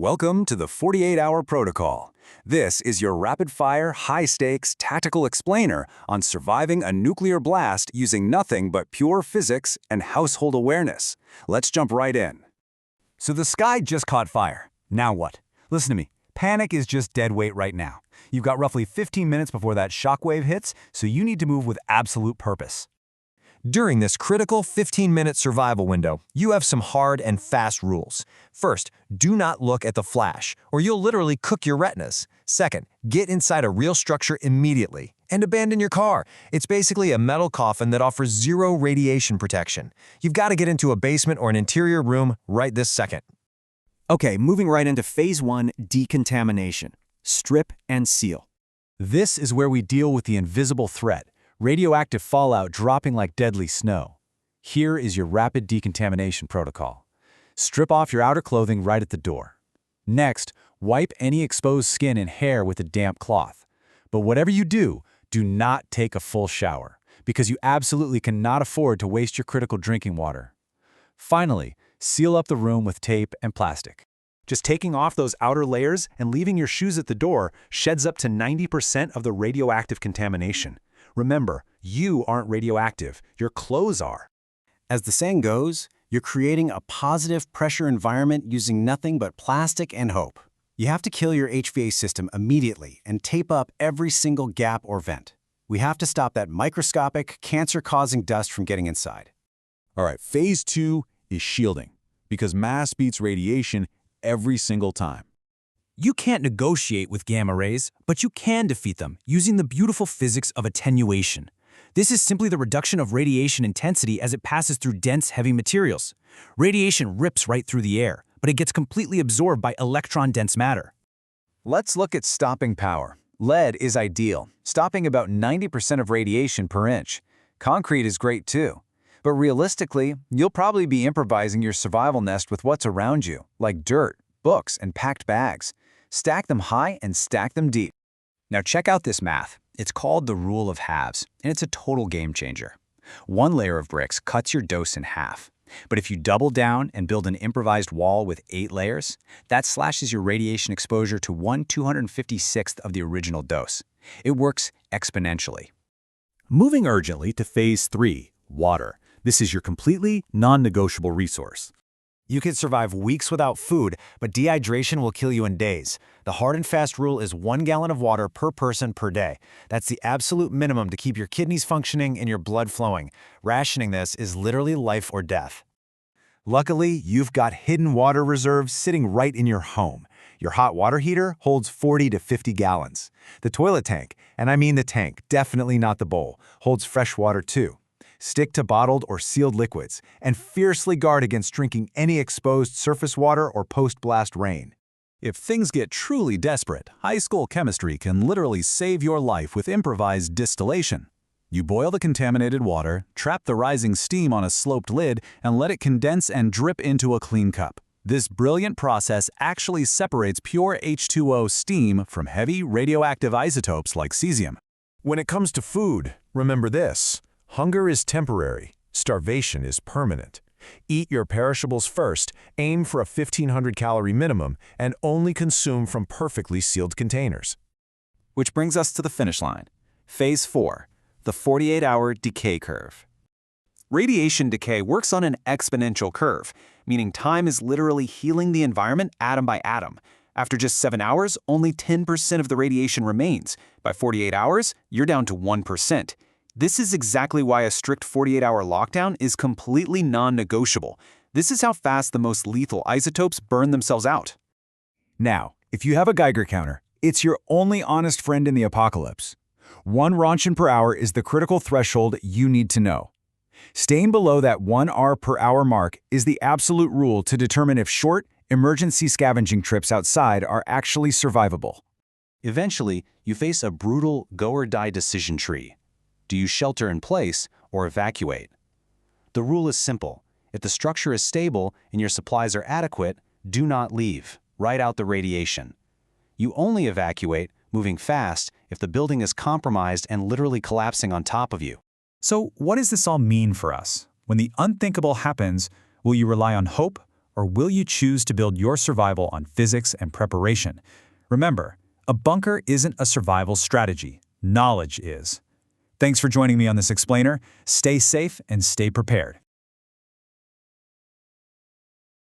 Welcome to the 48-Hour Protocol. This is your rapid-fire, high-stakes, tactical explainer on surviving a nuclear blast using nothing but pure physics and household awareness. Let's jump right in. So the sky just caught fire. Now what? Listen to me. Panic is just dead weight right now. You've got roughly 15 minutes before that shockwave hits, so you need to move with absolute purpose. During this critical 15-minute survival window, you have some hard and fast rules. First, do not look at the flash, or you'll literally cook your retinas. Second, get inside a real structure immediately. And abandon your car. It's basically a metal coffin that offers zero radiation protection. You've got to get into a basement or an interior room right this second. Okay, moving right into Phase 1, decontamination. Strip and seal. This is where we deal with the invisible threat. Radioactive fallout dropping like deadly snow. Here is your rapid decontamination protocol. Strip off your outer clothing right at the door. Next, wipe any exposed skin and hair with a damp cloth. But whatever you do, do not take a full shower, because you absolutely cannot afford to waste your critical drinking water. Finally, seal up the room with tape and plastic. Just taking off those outer layers and leaving your shoes at the door sheds up to 90% of the radioactive contamination. Remember, you aren't radioactive, your clothes are. As the saying goes, you're creating a positive pressure environment using nothing but plastic and hope. You have to kill your HVAC system immediately and tape up every single gap or vent. We have to stop that microscopic, cancer-causing dust from getting inside. All right, Phase 2 is shielding, because mass beats radiation every single time. You can't negotiate with gamma rays, but you can defeat them using the beautiful physics of attenuation. This is simply the reduction of radiation intensity as it passes through dense, heavy materials. Radiation rips right through the air, but it gets completely absorbed by electron-dense matter. Let's look at stopping power. Lead is ideal, stopping about 90% of radiation per inch. Concrete is great too. But realistically, you'll probably be improvising your survival nest with what's around you, like dirt, books, and packed bags. Stack them high and stack them deep. Now check out this math. It's called the rule of halves, and it's a total game changer. One layer of bricks cuts your dose in half. But if you double down and build an improvised wall with 8 layers, that slashes your radiation exposure to 1/256th of the original dose. It works exponentially. Moving urgently to Phase 3, water. This is your completely non-negotiable resource. You can survive weeks without food, but dehydration will kill you in days. The hard and fast rule is 1 gallon of water per person per day. That's the absolute minimum to keep your kidneys functioning and your blood flowing. Rationing this is literally life or death. Luckily, you've got hidden water reserves sitting right in your home. Your hot water heater holds 40 to 50 gallons. The toilet tank, and I mean the tank, definitely not the bowl, holds fresh water too. Stick to bottled or sealed liquids, and fiercely guard against drinking any exposed surface water or post-blast rain. If things get truly desperate, high school chemistry can literally save your life with improvised distillation. You boil the contaminated water, trap the rising steam on a sloped lid, and let it condense and drip into a clean cup. This brilliant process actually separates pure H2O steam from heavy radioactive isotopes like cesium. When it comes to food, remember this. Hunger is temporary, starvation is permanent. Eat your perishables first, aim for a 1,500-calorie minimum, and only consume from perfectly sealed containers. Which brings us to the finish line. Phase 4, the 48-hour decay curve. Radiation decay works on an exponential curve, meaning time is literally healing the environment atom by atom. After just 7 hours, only 10% of the radiation remains. By 48 hours, you're down to 1%. This is exactly why a strict 48-hour lockdown is completely non-negotiable. This is how fast the most lethal isotopes burn themselves out. Now, if you have a Geiger counter, it's your only honest friend in the apocalypse. 1 Rontgen per hour is the critical threshold you need to know. Staying below that 1 R per hour mark is the absolute rule to determine if short, emergency scavenging trips outside are actually survivable. Eventually, you face a brutal go-or-die decision tree. Do you shelter in place or evacuate? The rule is simple. If the structure is stable and your supplies are adequate, do not leave. Ride out the radiation. You only evacuate, moving fast, if the building is compromised and literally collapsing on top of you. So what does this all mean for us? When the unthinkable happens, will you rely on hope Or will you choose to build your survival on physics and preparation? Remember, a bunker isn't a survival strategy. Knowledge is. Thanks for joining me on this explainer. Stay safe and stay prepared.